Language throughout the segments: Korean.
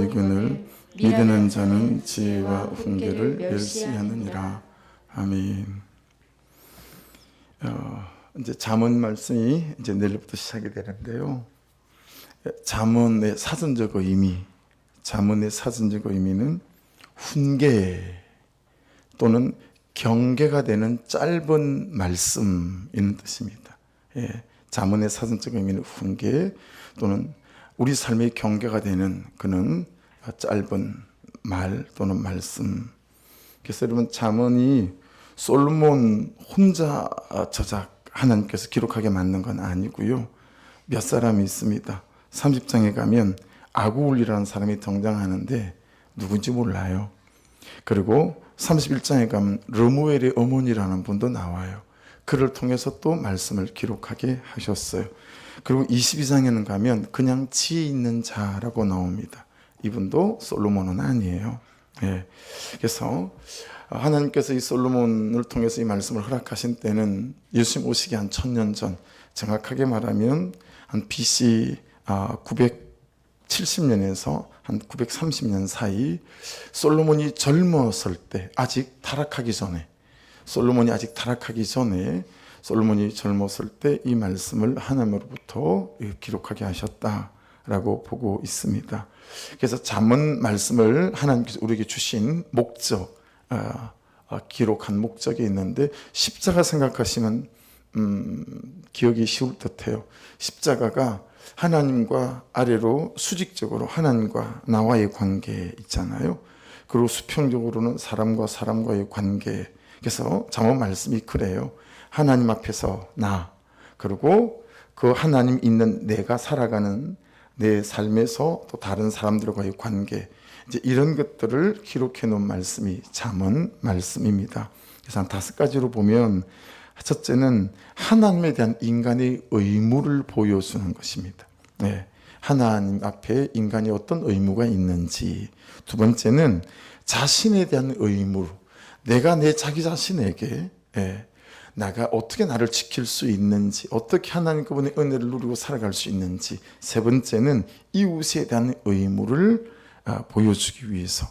의견을 믿는 자는 지혜와 훈계를 멸시하느니라. 아멘. 이제 잠언 말씀이 이제 내일부터 시작이 되는데요. 잠언의 사전적 의미는 훈계 또는 경계가 되는 짧은 말씀이라는 뜻입니다. 잠언의 사전적 의미는 훈계 또는 우리 삶의 경계가 되는 그는 짧은 말 또는 말씀. 그래서 여러분, 잠언이 솔로몬 혼자 하나님께서 기록하게 만든 건 아니고요. 몇 사람이 있습니다. 30장에 가면 아구울이라는 사람이 등장하는데 누군지 몰라요. 그리고 31장에 가면 르무엘의 어머니라는 분도 나와요. 그를 통해서 또 말씀을 기록하게 하셨어요. 그리고 22장에는 가면 그냥 지혜 있는 자라고 나옵니다. 이분도 솔로몬은 아니에요. 그래서 하나님께서 이 솔로몬을 통해서 이 말씀을 허락하신 때는 예수님 오시기 한 1000년 전, 정확하게 말하면 한 BC 970년에서 한 930년 사이, 솔로몬이 젊었을 때, 솔로몬이 젊었을 때 이 말씀을 하나님으로부터 기록하게 하셨다라고 보고 있습니다. 그래서 잠언 말씀을 하나님께서 우리에게 주신 목적, 기록한 목적이 있는데, 십자가 생각하시면 기억이 쉬울 듯해요. 십자가가 하나님과 아래로 수직적으로 하나님과 나와의 관계 있잖아요. 그리고 수평적으로는 사람과 사람과의 관계. 그래서 잠언 말씀이 그래요. 하나님 앞에서 나, 그리고 그 하나님 있는 내가 살아가는 내 삶에서 또 다른 사람들과의 관계, 이제 이런 것들을 기록해 놓은 말씀이 잠언 말씀입니다. 그래서 한 5가지로 보면, 첫째는 하나님에 대한 인간의 의무를 보여주는 것입니다. 하나님 앞에 인간이 어떤 의무가 있는지. 두 번째는 자신에 대한 의무, 내가 내 자기 자신에게 내가 어떻게 나를 지킬 수 있는지, 어떻게 하나님 그분의 은혜를 누리고 살아갈 수 있는지. 세 번째는 이웃에 대한 의무를 보여주기 위해서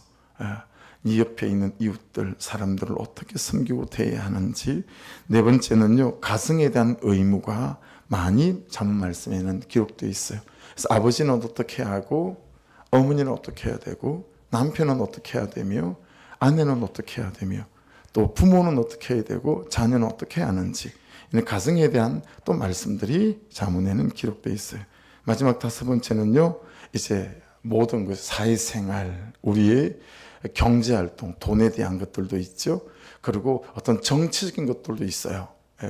이 옆에 있는 이웃들, 사람들을 어떻게 섬기고 대해야 하는지. 네 번째는요, 가정에 대한 의무가 많이 잠언 말씀에는 기록되어 있어요. 그래서 아버지는 어떻게 하고, 어머니는 어떻게 해야 되고, 남편은 어떻게 해야 되며, 아내는 어떻게 해야 되며, 또 부모는 어떻게 해야 되고, 자녀는 어떻게 해야 하는지, 이런 가정에 대한 또 말씀들이 잠언에는 기록되어 있어요. 마지막 5번째는요, 이제 모든 것, 사회생활, 우리의 경제활동, 돈에 대한 것들도 있죠. 그리고 어떤 정치적인 것들도 있어요.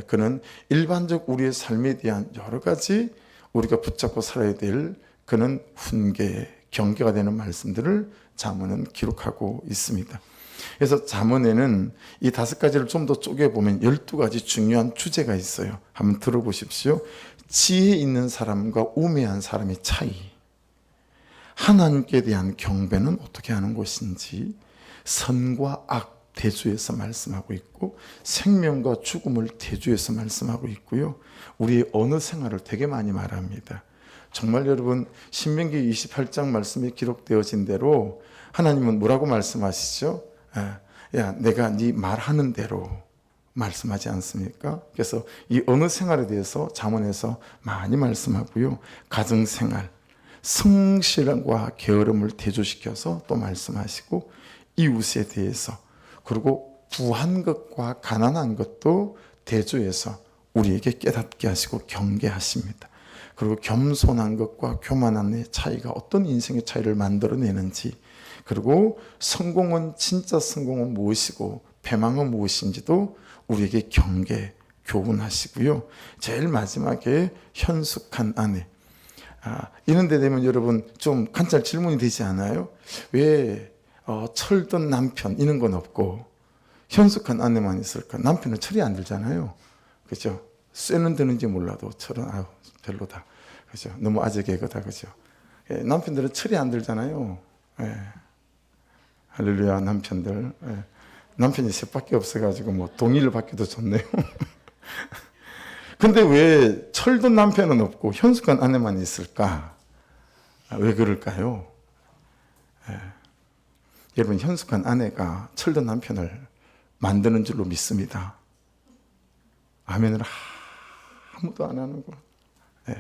그는 일반적 우리의 삶에 대한 여러 가지 우리가 붙잡고 살아야 될 그는 훈계, 경계가 되는 말씀들을 잠언은 기록하고 있습니다. 그래서 잠언에는 이 5가지를 좀 더 쪼개보면 12가지 중요한 주제가 있어요. 한번 들어보십시오. 지혜 있는 사람과 우매한 사람의 차이, 하나님께 대한 경배는 어떻게 하는 것인지, 선과 악 대조해서 말씀하고 있고, 생명과 죽음을 대조해서 말씀하고 있고요. 우리의 언어 생활을 되게 많이 말합니다. 정말 여러분, 신명기 28장 말씀에 기록되어진 대로 하나님은 뭐라고 말씀하시죠? 야, 내가 네 말하는 대로 말씀하지 않습니까? 그래서 이 언어 생활에 대해서 잠언에서 많이 말씀하고요. 가정생활, 성실과 게으름을 대조시켜서 또 말씀하시고, 이웃에 대해서, 그리고 부한 것과 가난한 것도 대조해서 우리에게 깨닫게 하시고 경계하십니다. 그리고 겸손한 것과 교만함의 차이가 어떤 인생의 차이를 만들어내는지, 그리고 성공은, 진짜 성공은 무엇이고 패망은 무엇인지도 우리에게 경계, 교훈하시고요. 제일 마지막에 현숙한 아내. 이런 데 되면 여러분 좀 관찰 질문이 되지 않아요? 왜 철든 남편 이런 건 없고 현숙한 아내만 있을까? 남편은 철이 안 들잖아요. 그죠? 쇠는 드는지 몰라도 철은 별로다. 그죠? 너무 아재 개그다. 그죠? 남편들은 철이 안 들잖아요. 할렐루야, 남편들. 남편이 셋밖에 없어가지고 뭐 동의를 받기도 좋네요. 근데 왜 철든 남편은 없고 현숙한 아내만 있을까? 왜 그럴까요? 여러분, 현숙한 아내가 철든 남편을 만드는 줄로 믿습니다. 아멘을 아무도 안 하는 거. 네.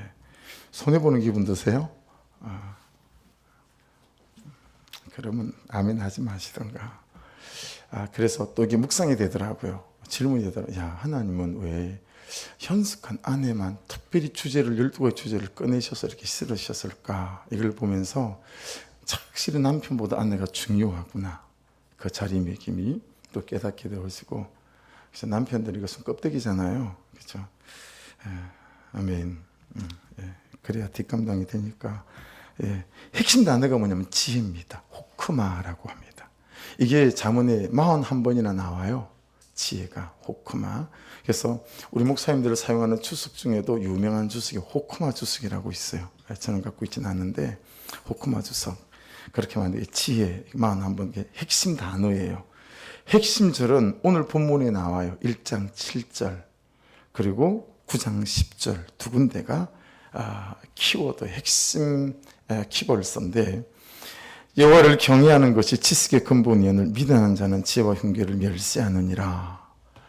손해보는 기분 드세요? 그러면 아멘 하지 마시던가. 그래서 또 이게 묵상이 되더라고요. 질문이 되더라고요. 야, 하나님은 왜 현숙한 아내만 특별히 12가지 주제를 꺼내셔서 이렇게 쓰으셨을까? 이걸 보면서 확실히 남편보다 아내가 중요하구나. 그 자리매김이 또 깨닫게 되어지고. 그래서 남편들이 이것은 껍데기잖아요. 그렇죠? 아멘. 그래야 뒷감당이 되니까. 핵심 단어가 뭐냐면 지혜입니다. 호크마라고 합니다. 이게 잠언에 41번이나 나와요. 지혜가 호크마. 그래서 우리 목사님들을 사용하는 주석 중에도 유명한 주석이 호크마 주석이라고 있어요. 저는 갖고 있지는 않는데 호크마 주석. 그렇게 만든 지혜 41번 핵심 단어예요. 핵심 절은 오늘 본문에 나와요. 1장 7절 그리고 9장 10절 두 군데가 키워드 핵심 키벌서인데, 여호와를 경외하는 것이 지식의 근본이오늘 미련한 자는 지혜와 흉계를 멸시하느니라.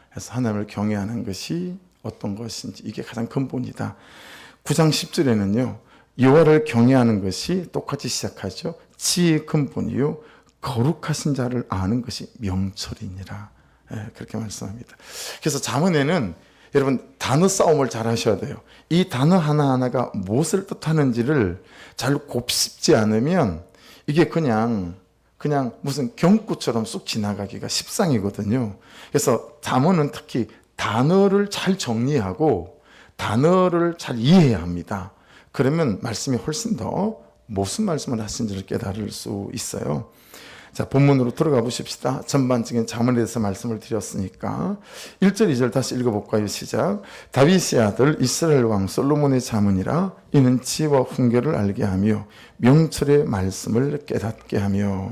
그래서 하나님을 경외하는 것이 어떤 것인지 이게 가장 근본이다. 9장 10절에는요 여호와를 경외하는 것이 똑같이 시작하죠. 지혜의 근본이요 거룩하신 자를 아는 것이 명철이니라. 그렇게 말씀합니다. 그래서 잠언에는 여러분 단어 싸움을 잘 하셔야 돼요. 이 단어 하나하나가 무엇을 뜻하는지를 잘 곱씹지 않으면 이게 그냥 무슨 경구처럼 쑥 지나가기가 십상이거든요. 그래서 잠언은 특히 단어를 잘 정리하고 단어를 잘 이해해야 합니다. 그러면 말씀이 훨씬 더 무슨 말씀을 하신지를 깨달을 수 있어요. 자, 본문으로 들어가 보십시다. 전반적인 잠언에 대해서 말씀을 드렸으니까 1절 2절 다시 읽어볼까요? 시작. 다윗의 아들 이스라엘 왕 솔로몬의 잠언이라. 이는 지혜와 훈계를 알게 하며 명철의 말씀을 깨닫게 하며.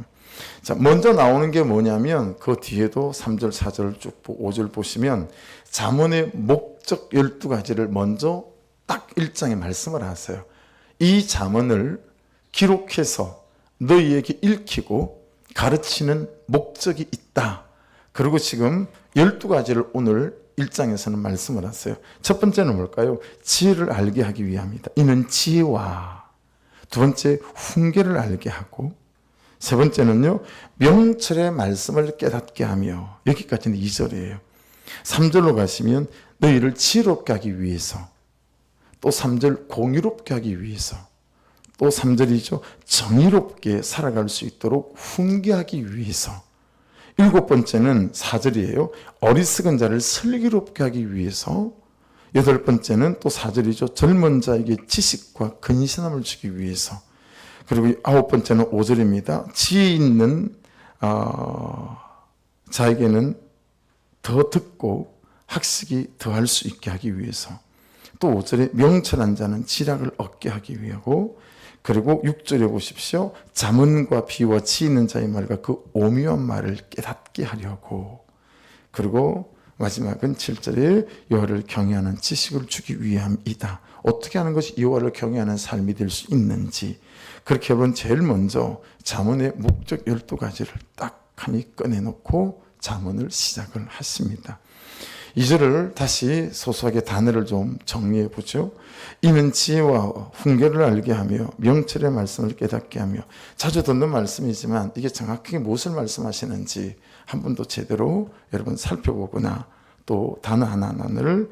자, 먼저 나오는 게 뭐냐면 그 뒤에도 3절 4절 쭉 5절 보시면 잠언의 목적 12가지를 먼저 딱 1장에 말씀을 하세요. 이 잠언을 기록해서 너희에게 읽히고 가르치는 목적이 있다. 그리고 지금 12가지를 오늘 1장에서는 말씀을 하세요. 첫 번째는 뭘까요? 지혜를 알게 하기 위함이다. 이는 지혜와, 두 번째 훈계를 알게 하고, 세 번째는요 명철의 말씀을 깨닫게 하며. 여기까지는 2절이에요. 3절로 가시면 너희를 지혜롭게 하기 위해서, 또 3절 공의롭게 하기 위해서, 또 3절이죠. 정의롭게 살아갈 수 있도록 훈계하기 위해서. 7번째는 4절이에요. 어리석은 자를 슬기롭게 하기 위해서. 8번째는 또 4절이죠. 젊은 자에게 지식과 근신함을 주기 위해서. 그리고 9번째는 5절입니다. 지혜 있는 자에게는 더 듣고 학식이 더할 수 있게 하기 위해서. 또 5절에 명철한 자는 지략을 얻게 하기 위하고, 그리고 6절에 보십시오. 잠언과 비유와 지혜 있는 자의 말과 그 오묘한 말을 깨닫게 하려고. 그리고 마지막은 7절에 여호와를 경외하는 지식을 주기 위함이다. 어떻게 하는 것이 여호와를 경외하는 삶이 될 수 있는지. 그렇게 하면 제일 먼저 잠언의 목적 12가지를 딱 하니 꺼내놓고 잠언을 시작을 하십니다. 2절을 다시 소소하게 단어를 좀 정리해 보죠. 이는 지혜와 훈계를 알게 하며 명철의 말씀을 깨닫게 하며. 자주 듣는 말씀이지만 이게 정확하게 무엇을 말씀하시는지 한 번도 제대로 여러분 살펴보거나 또 단어 하나하나를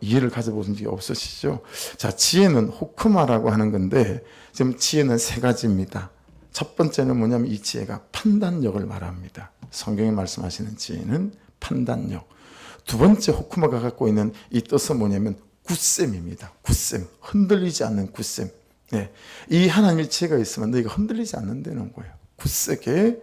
이해를 가져보신 적이 없으시죠? 자, 지혜는 호크마라고 하는 건데 지금 지혜는 3가지입니다. 첫 번째는 뭐냐면 이 지혜가 판단력을 말합니다. 성경에 말씀하시는 지혜는 판단력. 두 번째 호크마가 갖고 있는 이 뜻은 뭐냐면 굳셈입니다. 굳셈. 흔들리지 않는 굳셈. 네. 이 하나님의 지혜가 있으면 너희가 흔들리지 않는다는 거예요. 굳세게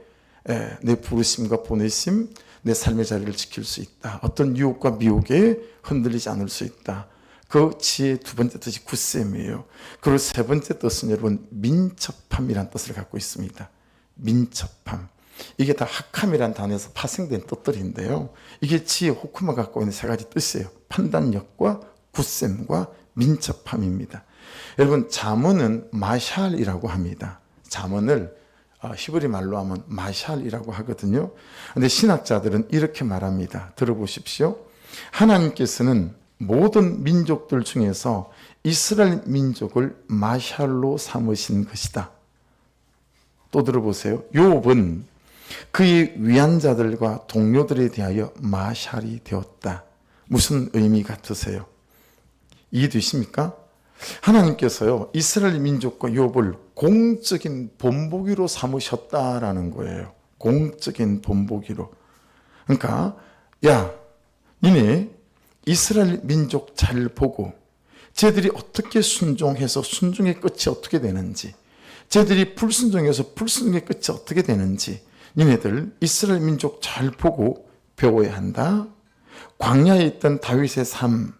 내 부르심과 보내심, 내 삶의 자리를 지킬 수 있다. 어떤 유혹과 미혹에 흔들리지 않을 수 있다. 그 지혜의 두 번째 뜻이 굳셈이에요. 그리고 세 번째 뜻은 여러분 민첩함이라는 뜻을 갖고 있습니다. 민첩함. 이게 다 학함이라는 단어에서 파생된 뜻들인데요. 이게 지혜 호크마가 갖고 있는 3가지 뜻이에요. 판단력과 굳셈과 민첩함입니다. 여러분 잠언은 마샬이라고 합니다. 잠언을 히브리 말로 하면 마샬이라고 하거든요. 근데 신학자들은 이렇게 말합니다. 들어보십시오. 하나님께서는 모든 민족들 중에서 이스라엘 민족을 마샬로 삼으신 것이다. 또 들어보세요. 욥은 그의 위한 자들과 동료들에 대하여 마샬이 되었다. 무슨 의미 같으세요? 이해되십니까? 하나님께서요, 이스라엘 민족과 욥을 공적인 본보기로 삼으셨다라는 거예요. 공적인 본보기로. 그러니까 야, 니네 이스라엘 민족 잘 보고 쟤들이 어떻게 순종해서 순종의 끝이 어떻게 되는지, 쟤들이 불순종해서 불순종의 끝이 어떻게 되는지 니네들 이스라엘 민족 잘 보고 배워야 한다. 광야에 있던 다윗의 삶,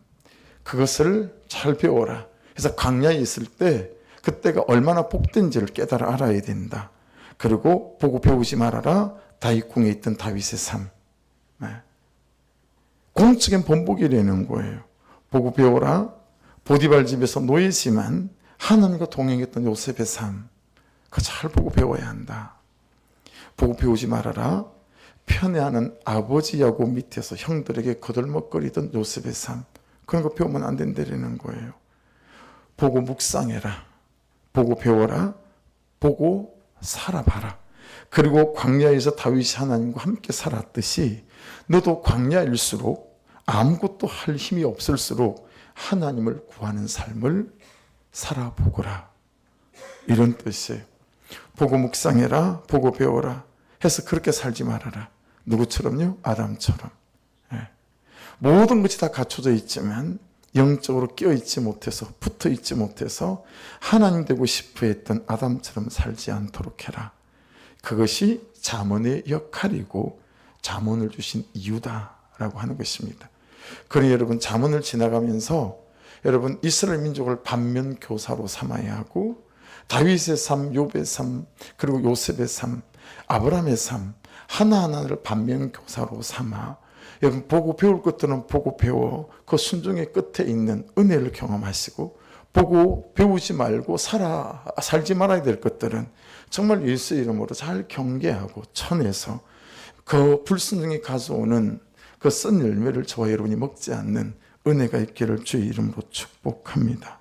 그것을 잘 배워라. 그래서 광야에 있을 때 그때가 얼마나 복된지를 깨달아 알아야 된다. 그리고 보고 배우지 말아라. 다윗 궁에 있던 다윗의 삶. 공적인 본보기라는 거예요. 보고 배워라. 보디발 집에서 노예지만 하나님과 동행했던 요셉의 삶. 그거 잘 보고 배워야 한다. 보고 배우지 말아라. 편애하는 아버지 야곱 밑에서 형들에게 거들먹거리던 요셉의 삶. 그런 거 배우면 안 된다는 거예요. 보고 묵상해라. 보고 배워라. 보고 살아봐라. 그리고 광야에서 다윗이 하나님과 함께 살았듯이 너도 광야일수록 아무것도 할 힘이 없을수록 하나님을 구하는 삶을 살아보거라. 이런 뜻이에요. 보고 묵상해라. 보고 배워라. 해서 그렇게 살지 말아라. 누구처럼요? 아담처럼. 모든 것이 다 갖춰져 있지만 영적으로 끼어있지 못해서 붙어있지 못해서 하나님 되고 싶어 했던 아담처럼 살지 않도록 해라. 그것이 잠언의 역할이고 잠언을 주신 이유다라고 하는 것입니다. 그러니 여러분 잠언을 지나가면서 여러분 이스라엘 민족을 반면교사로 삼아야 하고 다윗의 삶, 욥의 삶, 그리고 요셉의 삶, 아브라함의 삶 하나하나를 반면교사로 삼아 여러분 보고 배울 것들은 보고 배워 그 순종의 끝에 있는 은혜를 경험하시고 보고 배우지 말고 살지 말아야 될 것들은 정말 예수의 이름으로 잘 경계하고 쳐내서 그 불순종이 가져오는 그 쓴 열매를 저와 여러분이 먹지 않는 은혜가 있기를 주의 이름으로 축복합니다.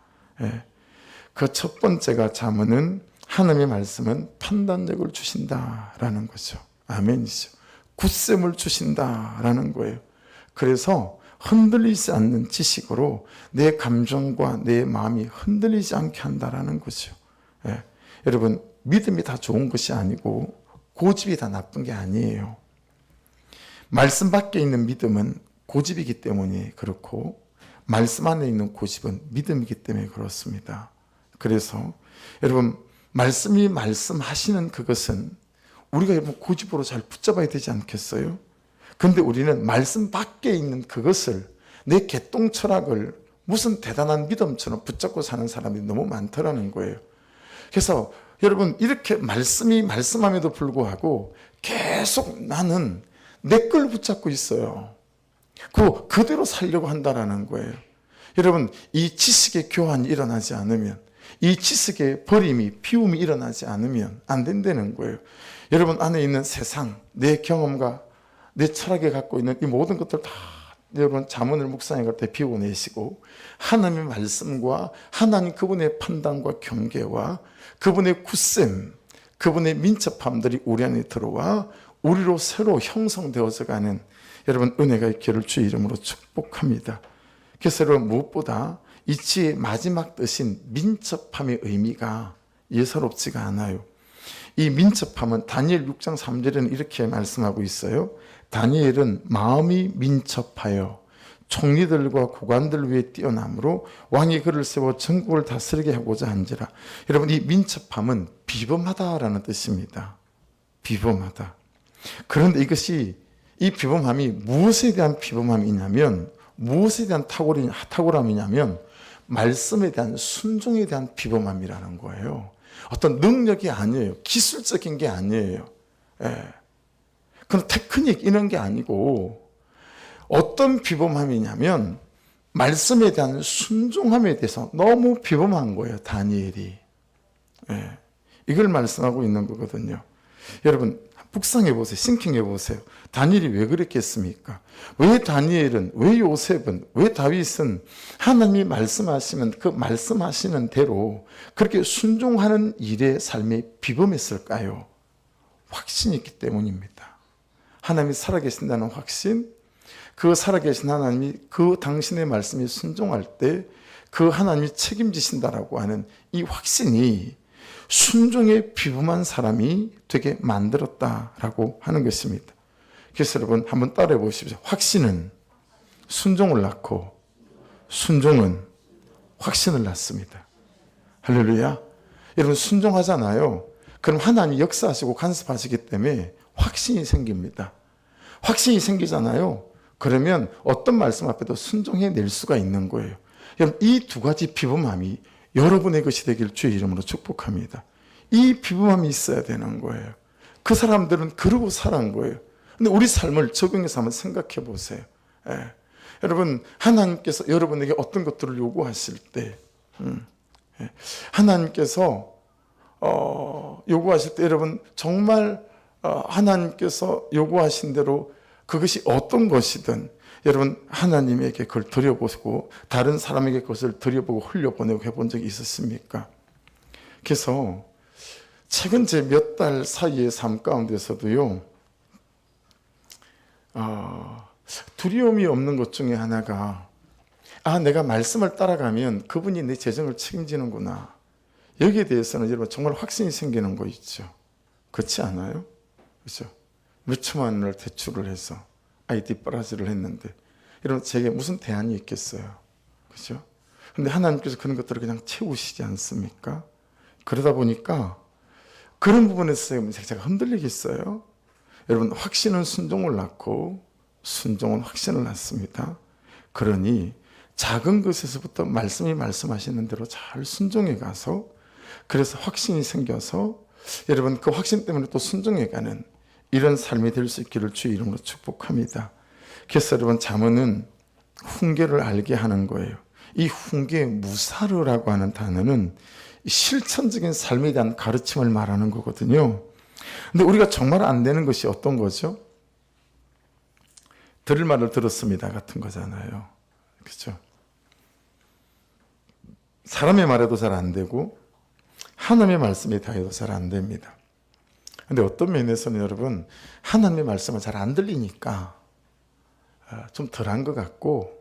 그 첫 번째가 잠언은 하나님의 말씀은 판단력을 주신다라는 거죠. 아멘이죠. 굳셈을 주신다라는 거예요. 그래서 흔들리지 않는 지식으로 내 감정과 내 마음이 흔들리지 않게 한다라는 거죠. 여러분 믿음이 다 좋은 것이 아니고 고집이 다 나쁜 게 아니에요. 말씀 밖에 있는 믿음은 고집이기 때문에 그렇고 말씀 안에 있는 고집은 믿음이기 때문에 그렇습니다. 그래서 여러분 말씀이 말씀하시는 그것은 우리가 여러분 고집으로 잘 붙잡아야 되지 않겠어요? 근데 우리는 말씀 밖에 있는 그것을 내 개똥 철학을 무슨 대단한 믿음처럼 붙잡고 사는 사람들이 너무 많더라는 거예요. 그래서 여러분 이렇게 말씀이 말씀함에도 불구하고 계속 나는 내 걸 붙잡고 있어요. 그대로 살려고 한다라는 거예요. 여러분 이 지식의 교환이 일어나지 않으면 이 지식의 버림이 비움이 일어나지 않으면 안 된다는 거예요. 여러분 안에 있는 세상 내 경험과 내 철학에 갖고 있는 이 모든 것들 다 여러분 잠언을 묵상해 갈 때 비워내시고 하나님의 말씀과 하나님 그분의 판단과 경계와 그분의 굳셈 그분의 민첩함들이 우리 안에 들어와 우리로 새로 형성되어져 가는 여러분 은혜가 있기를 주의 이름으로 축복합니다. 그래서 여러분 무엇보다 이 지의 마지막 뜻인 민첩함의 의미가 예사롭지가 않아요. 이 민첩함은 다니엘 6장 3절에는 이렇게 말씀하고 있어요. 다니엘은 마음이 민첩하여 총리들과 고관들 위에 뛰어남으로 왕이 그를 세워 전국을 다스리게 하고자 한지라. 여러분 이 민첩함은 비범하다라는 뜻입니다. 비범하다. 그런데 이것이 이 비범함이 무엇에 대한 비범함이냐면 무엇에 대한 탁월함이냐면 말씀에 대한 순종에 대한 비범함이라는 거예요. 어떤 능력이 아니에요. 기술적인 게 아니에요. 그런 테크닉 이런 게 아니고 어떤 비범함이냐면 말씀에 대한 순종함에 대해서 너무 비범한 거예요. 다니엘이. 이걸 말씀하고 있는 거거든요. 여러분 묵상해 보세요. 싱킹해 보세요. 다니엘이 왜 그랬겠습니까? 왜 다니엘은, 왜 요셉은, 왜 다윗은 하나님이 말씀하시면 그 말씀하시는 대로 그렇게 순종하는 일의 삶에 비범했을까요? 확신이 있기 때문입니다. 하나님이 살아계신다는 확신, 그 살아계신 하나님이 그 당신의 말씀에 순종할 때 그 하나님이 책임지신다라고 하는 이 확신이 순종에 비범한 사람이 되게 만들었다라고 하는 것입니다. 그래서 여러분 한번 따라해 보십시오. 확신은 순종을 낳고 순종은 확신을 낳습니다. 할렐루야. 여러분 순종하잖아요. 그럼 하나님이 역사하시고 간섭하시기 때문에 확신이 생깁니다. 확신이 생기잖아요. 그러면 어떤 말씀 앞에도 순종해낼 수가 있는 거예요. 여러분 이 두 가지 비범함이 여러분의 것이 되길 주의 이름으로 축복합니다. 이 비범함이 있어야 되는 거예요. 그 사람들은 그러고 살아온 거예요. 근데 우리 삶을 적용해서 한번 생각해 보세요. 예. 여러분 하나님께서 여러분에게 어떤 것들을 요구하실 때 하나님께서 요구하실 때 여러분 정말 하나님께서 요구하신 대로 그것이 어떤 것이든 여러분 하나님에게 그걸 드려보고 다른 사람에게 그것을 드려보고 흘려보내고 해본 적이 있었습니까? 그래서 최근 제 몇 달 사이의 삶 가운데서도요 두려움이 없는 것 중에 하나가 내가 말씀을 따라가면 그분이 내 재정을 책임지는구나. 여기에 대해서는 여러분 정말 확신이 생기는 거 있죠. 그렇지 않아요? 그렇죠? 몇 천만 원을 대출을 해서 IT 플러스를 했는데 여러분 제게 무슨 대안이 있겠어요? 그렇죠? 근데 하나님께서 그런 것들을 그냥 채우시지 않습니까? 그러다 보니까 그런 부분에서 제가 흔들리겠어요? 여러분 확신은 순종을 낳고 순종은 확신을 낳습니다. 그러니 작은 것에서부터 말씀이 말씀하시는 대로 잘 순종해 가서 그래서 확신이 생겨서 여러분 그 확신 때문에 또 순종해 가는 이런 삶이 될 수 있기를 주의 이름으로 축복합니다. 그래서 여러분 잠언은 훈계를 알게 하는 거예요. 이 훈계 무사르라고 하는 단어는 실천적인 삶에 대한 가르침을 말하는 거거든요. 근데 우리가 정말 안 되는 것이 어떤 거죠? 들을 말을 들었습니다 같은 거잖아요. 그렇죠? 사람의 말에도 잘 안 되고 하나님의 말씀에 다해도 잘 안 됩니다. 근데 어떤 면에서는 여러분 하나님의 말씀은 잘 안 들리니까 좀 덜한 것 같고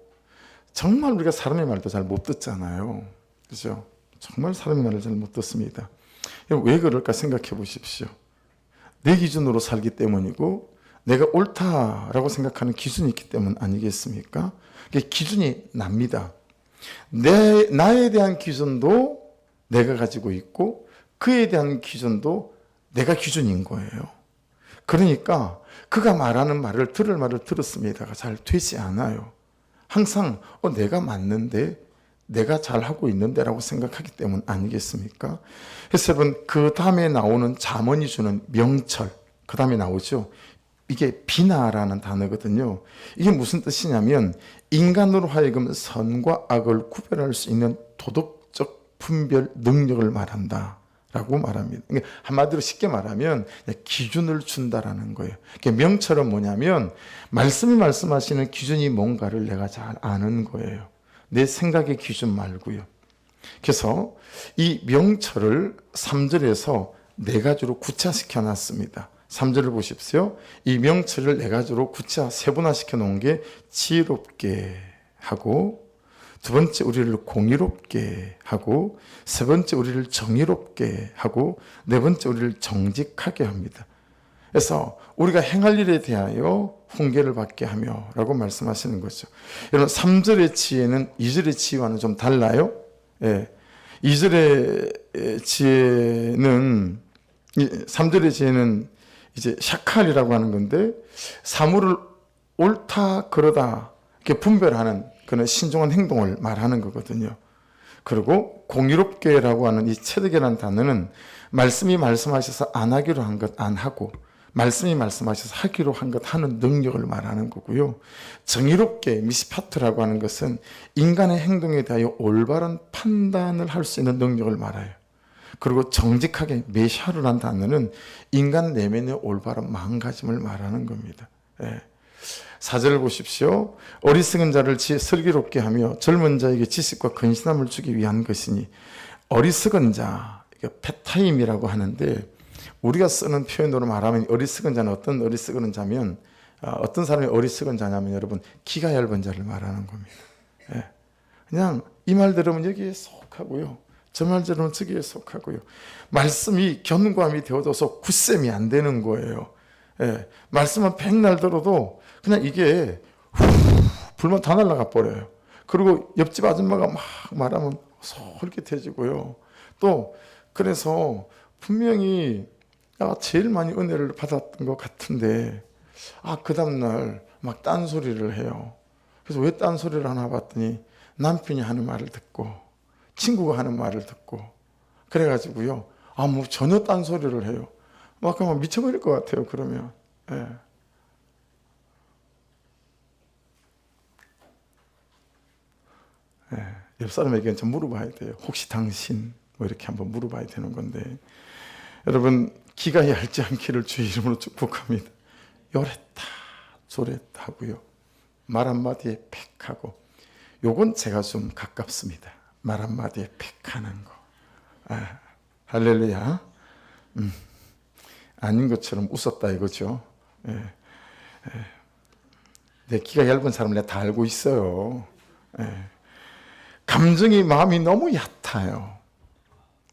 정말 우리가 사람의 말도 잘 못 듣잖아요. 그렇죠? 정말 사람의 말을 잘 못 듣습니다. 왜 그럴까 생각해 보십시오. 내 기준으로 살기 때문이고 내가 옳다라고 생각하는 기준이 있기 때문 아니겠습니까? 기준이 납니다. 나에 대한 기준도 내가 가지고 있고 그에 대한 기준도 내가 기준인 거예요. 그러니까 그가 말하는 말을 들을 말을 들었습니다가 잘 되지 않아요. 항상 내가 맞는데 내가 잘하고 있는데 라고 생각하기 때문 아니겠습니까? 그래서 여러분 그 다음에 나오는 잠언이 주는 명철 그 다음에 나오죠. 이게 비나라는 단어거든요. 이게 무슨 뜻이냐면 인간으로 하여금 선과 악을 구별할 수 있는 도덕적 분별 능력을 말한다 라고 말합니다. 한마디로 쉽게 말하면 기준을 준다라는 거예요. 명철은 뭐냐면 말씀이 말씀하시는 기준이 뭔가를 내가 잘 아는 거예요. 내 생각의 기준 말고요. 그래서 이 명철을 3절에서 4가지로 구체화시켜 놨습니다. 3절을 보십시오. 이 명철을 4가지로 구체화 세분화시켜 놓은 게 지혜롭게 하고 두 번째 우리를 공의롭게 하고 세 번째 우리를 정의롭게 하고 네 번째 우리를 정직하게 합니다. 그래서 우리가 행할 일에 대하여 훈계를 받게 하며 라고 말씀하시는 거죠. 여러분 3절의 지혜는 2절의 지혜와는 좀 달라요. 2절의 지혜는 3절의 지혜는 이제 샤칼이라고 하는 건데 사물을 옳다 그러다 이렇게 분별하는 그런 신중한 행동을 말하는 거거든요. 그리고 공의롭게라고 하는 이 체득이라는 단어는 말씀이 말씀하셔서 안 하기로 한 것 안 하고 말씀이 말씀하셔서 하기로 한 것 하는 능력을 말하는 거고요. 정의롭게 미시파트라고 하는 것은 인간의 행동에 대하여 올바른 판단을 할 수 있는 능력을 말해요. 그리고 정직하게 메시아라는 단어는 인간 내면의 올바른 마음가짐을 말하는 겁니다. 예. 4절을 보십시오. 어리석은 자를 슬기롭게 하며 젊은 자에게 지식과 근신함을 주기 위한 것이니, 어리석은 자, 이게 페타임이라고 하는데, 우리가 쓰는 표현으로 말하면 어리석은 자는 어떤 어리석은 자면, 어떤 사람이 어리석은 자냐면 여러분, 기가 얇은 자를 말하는 겁니다. 예. 그냥 이 말 들으면 여기에 속하고요, 저 말 들으면 저기에 속하고요, 말씀이 견고함이 되어져서 굳셈이 안 되는 거예요. 예. 말씀은 백날 들어도 그냥 이게 불만 다 날아가 버려요. 그리고 옆집 아줌마가 막 말하면 솔깃해지고요. 또 그래서 분명히 제일 많이 은혜를 받았던 것 같은데, 그 다음날 막 딴소리를 해요. 그래서 왜 딴소리를 하나 봤더니 남편이 하는 말을 듣고 친구가 하는 말을 듣고 그래가지고요, 뭐 전혀 딴소리를 해요. 막 그냥 미쳐버릴 것 같아요. 그러면. 예. 옆 사람에게는 좀 물어봐야 돼요. 혹시 당신? 뭐 이렇게 한번 물어봐야 되는 건데, 여러분, 기가 얇지 않기를 주의 이름으로 축복합니다. 요랬다 저랬다 하고요, 말 한마디에 팩하고, 요건 제가 좀 가깝습니다. 말 한마디에 팩하는 거. 할렐루야. 아닌 것처럼 웃었다 이거죠. 내 기가 얇은 사람을 내가 다 알고 있어요. 감정이 마음이 너무 얕아요.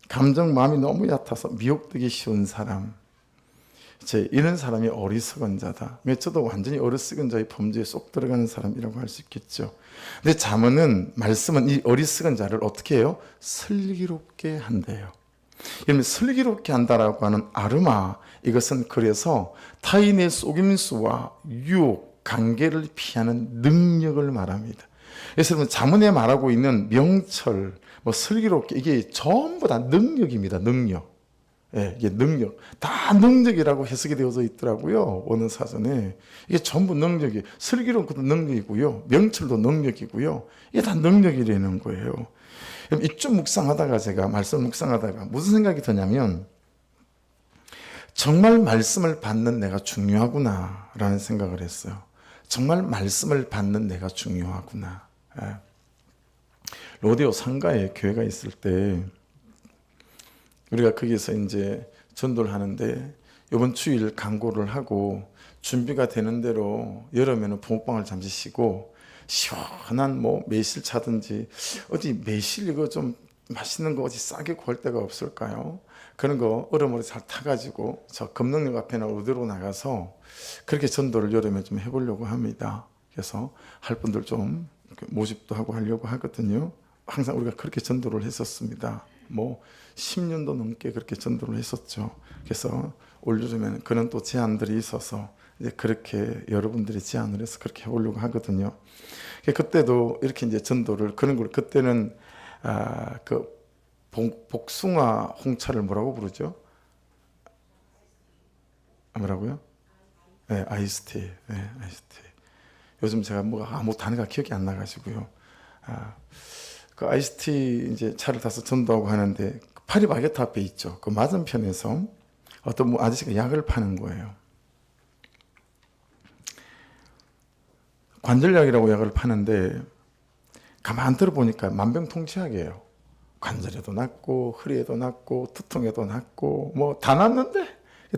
감정 마음이 너무 얕아서 미혹되기 쉬운 사람, 이런 사람이 어리석은 자다. 저도 완전히 어리석은 자의 범죄에 쏙 들어가는 사람이라고 할 수 있겠죠. 근데 잠언은, 말씀은 이 어리석은 자를 어떻게 해요? 슬기롭게 한대요. 그러면 슬기롭게 한다라고 하는 아르마, 이것은 그래서 타인의 속임수와 유혹, 관계를 피하는 능력을 말합니다. 그래서 여러분, 잠언에 말하고 있는 명철, 슬기롭게, 이게 전부 다 능력입니다. 능력. 이게 능력. 다 능력이라고 해석이 되어져 있더라고요. 어느 사전에. 이게 전부 능력이, 슬기로운 것도 능력이고요, 명철도 능력이고요. 이게 다 능력이라는 거예요. 이쪽 묵상하다가, 제가 말씀 묵상하다가 무슨 생각이 드냐면, 정말 말씀을 받는 내가 중요하구나 라는 생각을 했어요. 정말 말씀을 받는 내가 중요하구나. 로데오 상가에 교회가 있을 때 우리가 거기서 이제 전도를 하는데, 이번 주일 강구를 하고 준비가 되는 대로 여름에는 붕어빵을 잠시 쉬고, 시원한 매실 차든지 어디 매실 이거 좀 맛있는 거 어디 싸게 구할 데가 없을까요? 그런 거 얼음으로 잘 타가지고 저 금능역 앞에나 어디로 나가서 그렇게 전도를 여름에 좀 해보려고 합니다. 그래서 할 분들 좀 모집도 하고 하려고 하거든요. 항상 우리가 그렇게 전도를 했었습니다. 10년도 넘게 그렇게 전도를 했었죠. 그래서 올여름에는 그런 또 제안들이 있어서 이제 그렇게 여러분들이 제안을 해서 그렇게 해보려고 하거든요. 그때도 이렇게 이제 전도를, 그런 걸, 그때는 복숭아 홍차를 뭐라고 부르죠? 뭐라고요? 네, 아이스티. 네, 아이스티. 요즘 제가 아무 단어가 기억이 안 나가지고요. 그 아이스티 이제 차를 타서 전도하고 하는데, 파리바게트 앞에 있죠. 그 맞은편에서 어떤 아저씨가 약을 파는 거예요. 관절약이라고 약을 파는데, 가만 들어보니까 만병통치약이에요. 관절에도 낫고 허리에도 낫고 두통에도 낫고 다 낫는데,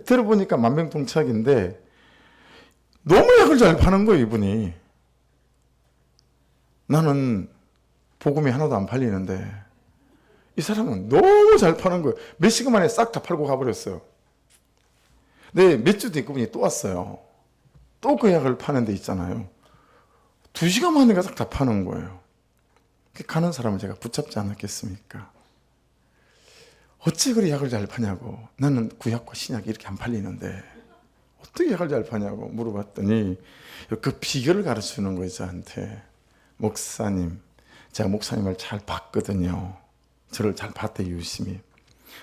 들어보니까 만병통치약인데 너무 약을 잘 파는 거예요, 이분이. 나는 복음이 하나도 안 팔리는데 이 사람은 너무 잘 파는 거예요. 몇 시간 만에 싹 다 팔고 가버렸어요. 네, 몇 주 뒤에 그분이 또 왔어요. 또 그 약을 파는 데 있잖아요. 2시간 만에 싹 다 파는 거예요. 가는 사람을 제가 붙잡지 않았겠습니까? 어찌 그리 약을 잘 파냐고. 나는 구약과 신약이 이렇게 안 팔리는데 어떻게 약을 잘 파냐고 물어봤더니 그 비결을 가르치는 거예요, 저한테. 목사님, 제가 목사님을 잘 봤거든요. 저를 잘 봤대요, 유심히.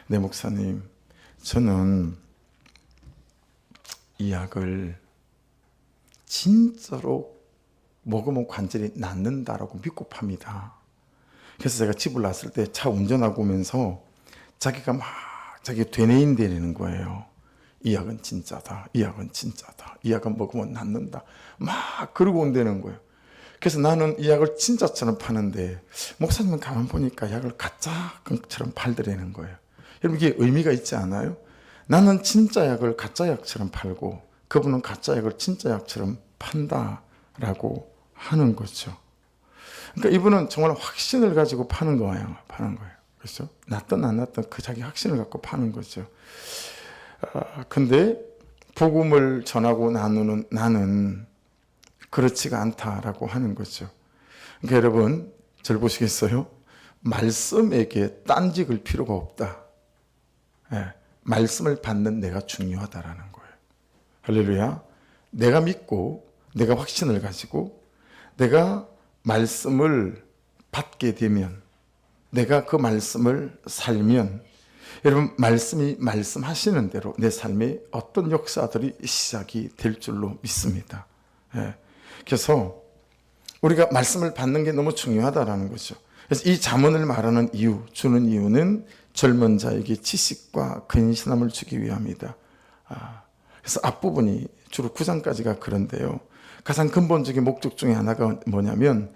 네, 목사님, 저는 이 약을 진짜로 먹으면 관절이 낫는다라고 믿고 팝니다. 그래서 제가 집을 났을 때 차 운전하고 오면서 자기가 막 자기 되뇌인 되는 거예요. 이 약은 진짜다. 이 약은 진짜다. 이 약은 먹으면 낫는다. 막 그러고 온다는 거예요. 그래서 나는 이 약을 진짜처럼 파는데 목사님은 가만 보니까 약을 가짜처럼 팔더라는 거예요. 여러분 이게 의미가 있지 않아요? 나는 진짜 약을 가짜 약처럼 팔고 그분은 가짜 약을 진짜 약처럼 판다라고 하는 거죠. 그러니까 이분은 정말 확신을 가지고 파는 거예요. 그렇죠? 낫든 안 낫든 그 자기 확신을 갖고 파는 거죠. 근데 복음을 전하고 나누는 나는 그렇지가 않다라고 하는 거죠. 그러니까 여러분, 저를 보시겠어요? 말씀에게 딴지 걸 필요가 없다. 말씀을 받는 내가 중요하다라는 거예요. 할렐루야. 내가 믿고 내가 확신을 가지고 내가 말씀을 받게 되면 내가 그 말씀을 살면 여러분 말씀이 말씀하시는 대로 내 삶에 어떤 역사들이 시작이 될 줄로 믿습니다. 그래서 우리가 말씀을 받는 게 너무 중요하다라는 거죠. 그래서 이 잠언을 말하는 이유, 주는 이유는 젊은 자에게 지식과 근신함을 주기 위함이다. 그래서 앞부분이 주로 9장까지가 그런데요. 가장 근본적인 목적 중에 하나가 뭐냐면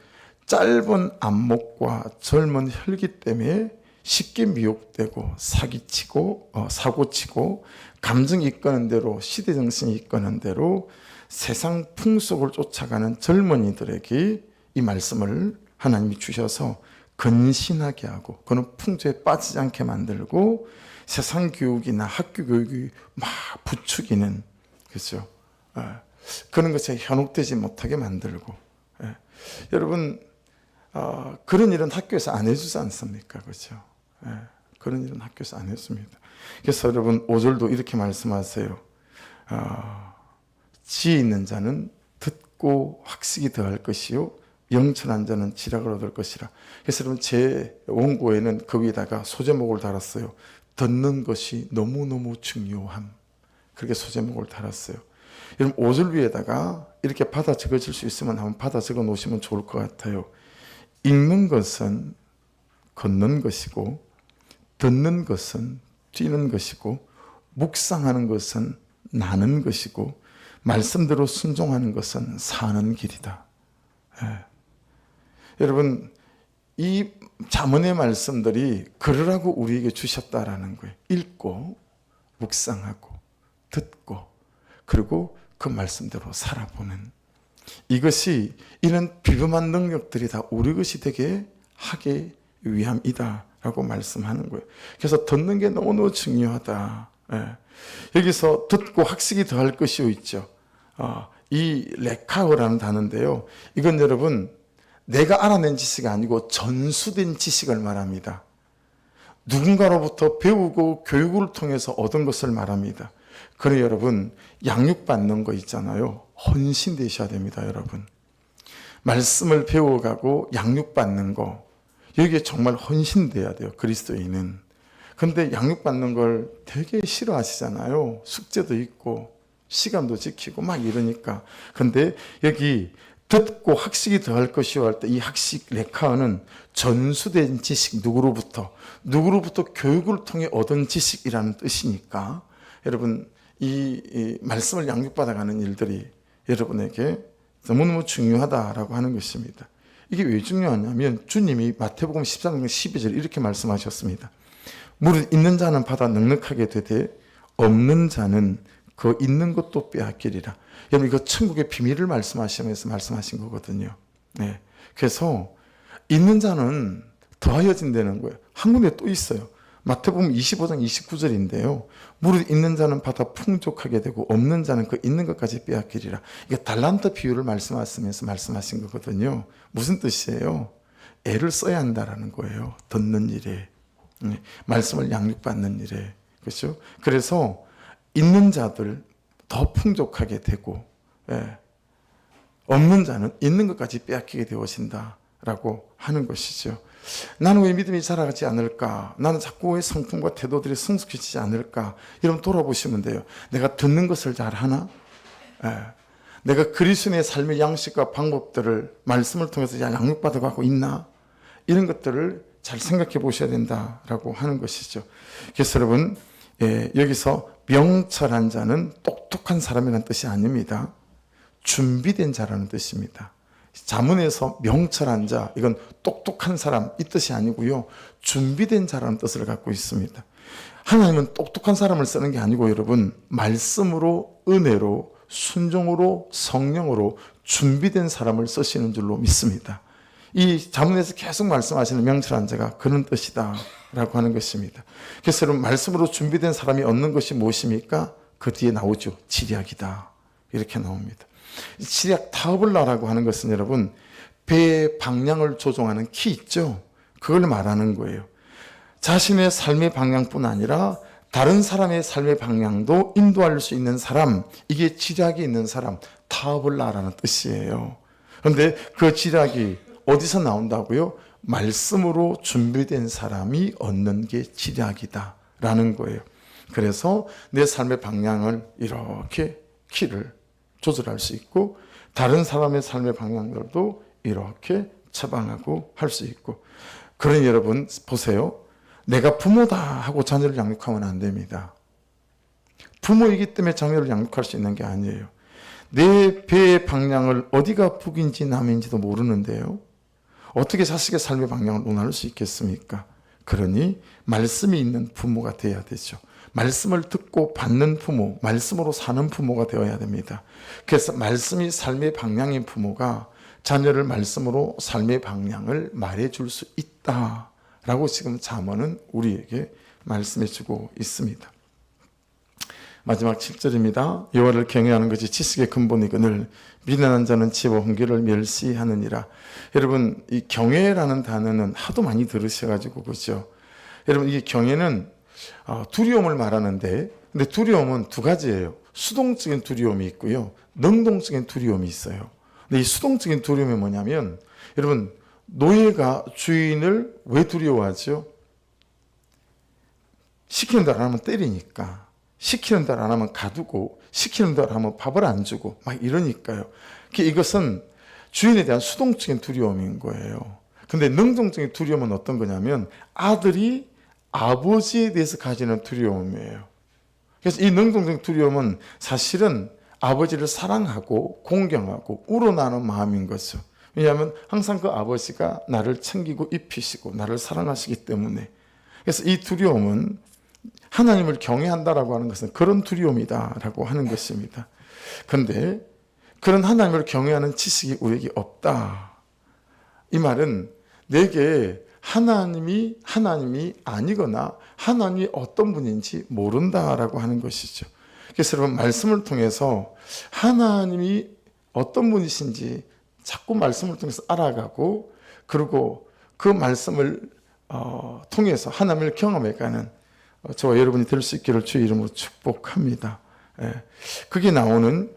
짧은 안목과 젊은 혈기 때문에 쉽게 미혹되고 사기치고 사고치고 감정이 이끄는 대로 시대정신이 이끄는 대로 세상 풍속을 쫓아가는 젊은이들에게 이 말씀을 하나님이 주셔서 근신하게 하고 그는 풍조에 빠지지 않게 만들고 세상 교육이나 학교 교육이 막 부추기는 그렇죠. 그런 것에 현혹되지 못하게 만들고 여러분 그런 일은 학교에서 안 해주지 않습니까? 그렇죠. 그런 일은 학교에서 안 했습니다. 그래서 여러분 5절도 이렇게 말씀하세요. 지혜 있는 자는 듣고 학식이 더할 것이요 영천한 자는 지략을 얻을 것이라. 그래서 여러분 제 원고에는 거기에다가 소제목을 달았어요. 듣는 것이 너무너무 중요함. 그렇게 소제목을 달았어요. 여러분 5절 위에다가 이렇게 받아 적어질 수 있으면 한번 받아 적어 놓으시면 좋을 것 같아요. 읽는 것은 걷는 것이고 듣는 것은 뛰는 것이고 묵상하는 것은 나는 것이고 말씀대로 순종하는 것은 사는 길이다. 여러분 이 잠언의 말씀들이 그러라고 우리에게 주셨다라는 거예요. 읽고 묵상하고 듣고 그리고 그 말씀대로 살아보는 이것이 이런 비범한 능력들이 다 우리 것이 되게 하기 위함이다라고 말씀하는 거예요. 그래서 듣는 게 너무너무 중요하다. 여기서 듣고 학식이 더할 것이요 있죠. 이 레카오라는 단어인데요. 이건 여러분 내가 알아낸 지식이 아니고 전수된 지식을 말합니다. 누군가로부터 배우고 교육을 통해서 얻은 것을 말합니다. 그래 여러분 양육받는 거 있잖아요. 헌신되셔야 됩니다. 여러분 말씀을 배워가고 양육받는 거 여기에 정말 헌신돼야 돼요. 그리스도인은. 근데 양육받는 걸 되게 싫어하시잖아요. 숙제도 있고 시간도 지키고 막 이러니까. 근데 여기 듣고 학식이 더할 것이요 할 때 이 학식 레카어는 전수된 지식 누구로부터 교육을 통해 얻은 지식이라는 뜻이니까 여러분 이 말씀을 양육받아가는 일들이 여러분에게 너무너무 중요하다라고 하는 것입니다. 이게 왜 중요하냐면 주님이 마태복음 14장 12절 이렇게 말씀하셨습니다. 무릇 있는 자는 받아 넉넉하게 되되 없는 자는 그 있는 것도 빼앗기리라. 여러분 이거 천국의 비밀을 말씀하시면서 말씀하신 거거든요. 그래서 있는 자는 더하여진다는 거예요. 한 군데 또 있어요. 마태복음 25장 29절인데요. 무릇 있는 자는 받아 풍족하게 되고 없는 자는 그 있는 것까지 빼앗기리라. 이게 달란트 비유를 말씀하시면서 말씀하신 거거든요. 무슨 뜻이에요? 애를 써야 한다라는 거예요. 듣는 일에. 말씀을 양육받는 일에. 그렇죠? 그래서 있는 자들 더 풍족하게 되고 없는 자는 있는 것까지 빼앗기게 되어진다라고 하는 것이죠. 나는 왜 믿음이 자라지 않을까? 나는 자꾸 왜 성품과 태도들이 성숙해지지 않을까? 이러면 돌아보시면 돼요. 내가 듣는 것을 잘하나? 내가 그리스도의 삶의 양식과 방법들을 말씀을 통해서 양육받아가고 있나? 이런 것들을 잘 생각해 보셔야 된다라고 하는 것이죠. 그래서 여러분, 여기서 명철한 자는 똑똑한 사람이라는 뜻이 아닙니다. 준비된 자라는 뜻입니다. 자문에서 명철한 자, 이건 똑똑한 사람 이 뜻이 아니고요, 준비된 자라는 뜻을 갖고 있습니다. 하나님은 똑똑한 사람을 쓰는 게 아니고 여러분, 말씀으로, 은혜로, 순종으로, 성령으로 준비된 사람을 쓰시는 줄로 믿습니다. 이 자문에서 계속 말씀하시는 명철한 자가 그런 뜻이다 라고 하는 것입니다. 그래서 여러분, 말씀으로 준비된 사람이 얻는 것이 무엇입니까? 그 뒤에 나오죠. 지략이다, 이렇게 나옵니다. 지략 타블라라고 하는 것은 여러분, 배의 방향을 조종하는 키 있죠. 그걸 말하는 거예요. 자신의 삶의 방향뿐 아니라 다른 사람의 삶의 방향도 인도할 수 있는 사람, 이게 지략이 있는 사람, 타블라라는 뜻이에요. 그런데 그 지략이 어디서 나온다고요? 말씀으로 준비된 사람이 얻는 게 지략이다 라는 거예요. 그래서 내 삶의 방향을 이렇게 키를 조절할 수 있고, 다른 사람의 삶의 방향들도 이렇게 처방하고 할 수 있고. 그러니 여러분 보세요. 내가 부모다 하고 자녀를 양육하면 안 됩니다. 부모이기 때문에 자녀를 양육할 수 있는 게 아니에요. 내 배의 방향을 어디가 북인지 남인지도 모르는데요, 어떻게 자식의 삶의 방향을 논할 수 있겠습니까? 그러니 말씀이 있는 부모가 되어야 되죠. 말씀을 듣고 받는 부모, 말씀으로 사는 부모가 되어야 됩니다. 그래서 말씀이 삶의 방향인 부모가 자녀를 말씀으로 삶의 방향을 말해줄 수 있다라고 지금 잠언은 우리에게 말씀해주고 있습니다. 마지막 7절입니다. 여호와를 경외하는 것이 지식의 근본이거늘 미련한 자는 지혜와 훈계를 멸시하느니라. 여러분, 이 경외라는 단어는 하도 많이 들으셔가지고 그렇죠. 여러분, 이 경외는 두려움을 말하는데, 근데 두려움은 두 가지예요. 수동적인 두려움이 있고요, 능동적인 두려움이 있어요. 근데 이 수동적인 두려움이 뭐냐면, 여러분, 노예가 주인을 왜 두려워하죠? 시키는 대로 안 하면 때리니까, 시키는 대로 안 하면 가두고, 시키는 대로 하면 밥을 안 주고 막 이러니까요. 이것은 주인에 대한 수동적인 두려움인 거예요. 근데 능동적인 두려움은 어떤 거냐면, 아들이 아버지에 대해서 가지는 두려움이에요. 그래서 이 능동적인 두려움은 사실은 아버지를 사랑하고 공경하고 우러나는 마음인 거죠. 왜냐하면 항상 그 아버지가 나를 챙기고 입히시고 나를 사랑하시기 때문에. 그래서 이 두려움은 하나님을 경외한다라고 하는 것은 그런 두려움이다라고 하는 것입니다. 그런데 그런 하나님을 경외하는 지식이 우리에게 없다. 이 말은 내게 하나님이 아니거나 하나님이 어떤 분인지 모른다라고 하는 것이죠. 그래서 여러분, 말씀을 통해서 하나님이 어떤 분이신지 자꾸 말씀을 통해서 알아가고, 그리고 그 말씀을 통해서 하나님을 경험해가는 저와 여러분이 될 수 있기를 주의 이름으로 축복합니다. 그게 나오는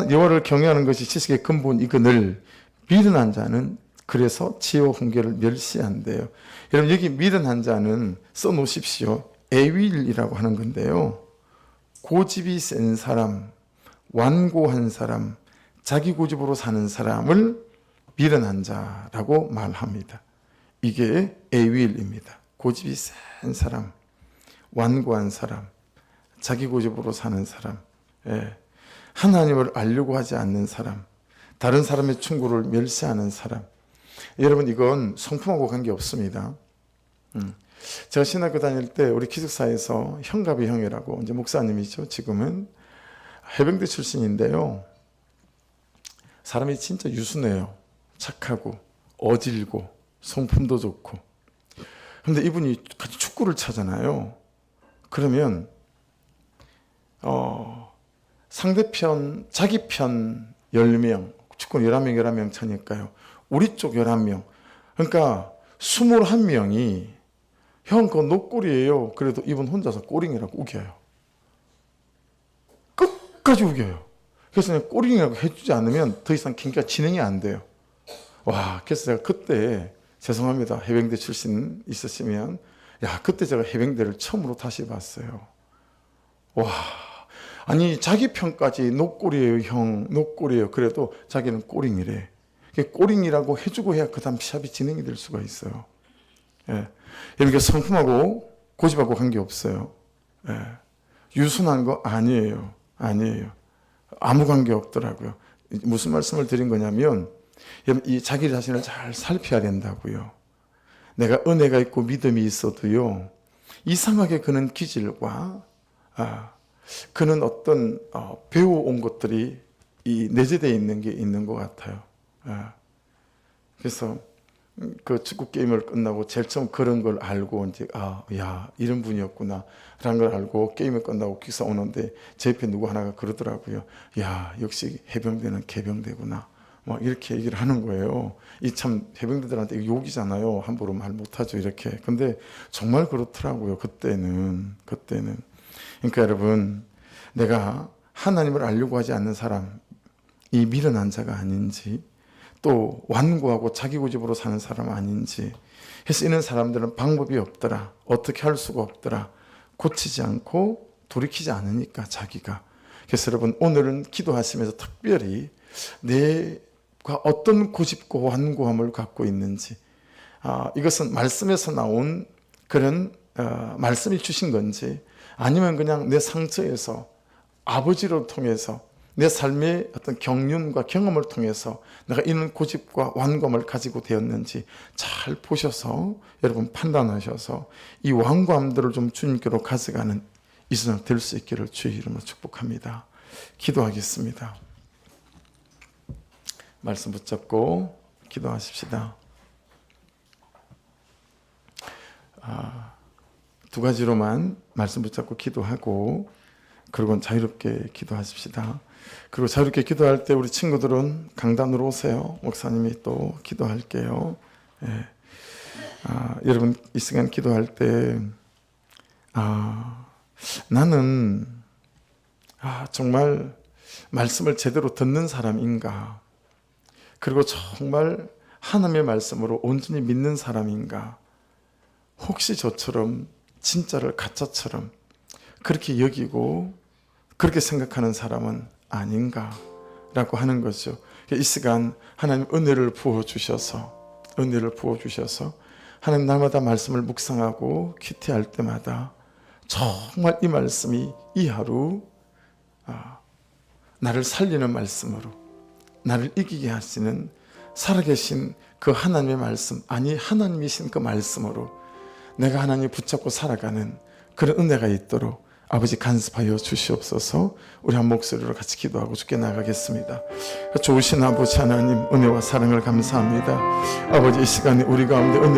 여호와를 경외하는 것이 지식의 근본이거늘 미련한 자는 그래서 지혜와 훈계를 멸시한대요. 여러분, 여기 미련한 자는 써놓으십시오. 에윌이라고 하는 건데요, 고집이 센 사람, 완고한 사람, 자기 고집으로 사는 사람을 미련한 자라고 말합니다. 이게 에윌입니다. 고집이 센 사람, 완고한 사람, 자기 고집으로 사는 사람, 하나님을 알려고 하지 않는 사람, 다른 사람의 충고를 멸시하는 사람. 여러분, 이건 성품하고 관계없습니다. 제가 신학교 다닐 때 우리 기숙사에서 형갑이 형이라고, 이제 목사님이죠. 지금은 해병대 출신인데요. 사람이 진짜 유순해요. 착하고 어질고 성품도 좋고. 그런데 이분이 같이 축구를 차잖아요. 그러면 상대편, 자기 편 10명, 축구는 11명 차니까요. 우리 쪽 11명. 그러니까 21명이 형 그거 노골이에요. 그래도 이분 혼자서 꼬링이라고 우겨요. 끝까지 우겨요. 그래서 그냥 꼬링이라고 해주지 않으면 더 이상 경기가 진행이 안 돼요. 와, 그래서 제가 그때, 죄송합니다, 해병대 출신 있으시면, 그때 제가 해병대를 처음으로 다시 봤어요. 와, 아니 자기 편까지 노골이에요, 형 노골이에요. 그래도 자기는 꼬링이래. 꼬링이라고 해주고 해야 그 다음 시합이 진행이 될 수가 있어요. 예. 이렇게 성품하고 고집하고 관계없어요. 예. 유순한 거 아니에요. 아니에요. 아무 관계 없더라고요. 무슨 말씀을 드린 거냐면 이 자기 자신을 잘 살펴야 된다고요. 내가 은혜가 있고 믿음이 있어도요, 이상하게 그는 기질과 그는 어떤 배워온 것들이 이 내재되어 있는 게 있는 것 같아요. 그래서 그 축구 게임을 끝나고 제일 처음 그런 걸 알고 이제 야 이런 분이었구나 라는 걸 알고 게임을 끝나고 기사 오는데 제 옆에 누구 하나가 그러더라고요. 야 역시 해병대는 개병대구나. 막 이렇게 얘기를 하는 거예요. 이 참 해병대들한테 이거 욕이잖아요. 함부로 말 못하죠 이렇게. 근데 정말 그렇더라고요. 그때는. 그러니까 여러분, 내가 하나님을 알려고 하지 않는 사람, 이 미련한 자가 아닌지, 또 완고하고 자기 고집으로 사는 사람 아닌지 해서 이런 사람들은 방법이 없더라. 어떻게 할 수가 없더라. 고치지 않고 돌이키지 않으니까 자기가. 그래서 여러분, 오늘은 기도하시면서 특별히 내가 어떤 고집과 완고함을 갖고 있는지, 이것은 말씀에서 나온 그런 말씀이 주신 건지, 아니면 그냥 내 상처에서 아버지를 통해서 내 삶의 어떤 경륜과 경험을 통해서 내가 이런 고집과 완고함을 가지고 되었는지 잘 보셔서 여러분 판단하셔서 이 완고함들을 좀 주님께로 가져가는 이 세상 될 수 있기를 주의 이름으로 축복합니다. 기도하겠습니다. 말씀 붙잡고 기도하십시다. 두 가지로만 말씀 붙잡고 기도하고 그리고 자유롭게 기도하십시다. 그리고 자유롭게 기도할 때 우리 친구들은 강단으로 오세요. 목사님이 또 기도할게요. 예. 여러분 이 시간 기도할 때 나는 정말 말씀을 제대로 듣는 사람인가? 그리고 정말 하나님의 말씀으로 온전히 믿는 사람인가? 혹시 저처럼 진짜를 가짜처럼 그렇게 여기고 그렇게 생각하는 사람은 아닌가라고 하는 거죠. 이 시간 하나님 은혜를 부어주셔서 하나님 날마다 말씀을 묵상하고 큐티할 때마다 정말 이 말씀이 이 하루 나를 살리는 말씀으로 나를 이기게 하시는 살아계신 그 하나님의 말씀, 아니 하나님이신 그 말씀으로 내가 하나님 붙잡고 살아가는 그런 은혜가 있도록 아버지 간섭하여 주시옵소서. 우리 한 목소리로 같이 기도하고 주께 나가겠습니다. 좋으신 아버지 하나님, 은혜와 사랑을 감사합니다. 아버지 이 시간에 우리 가운데 은혜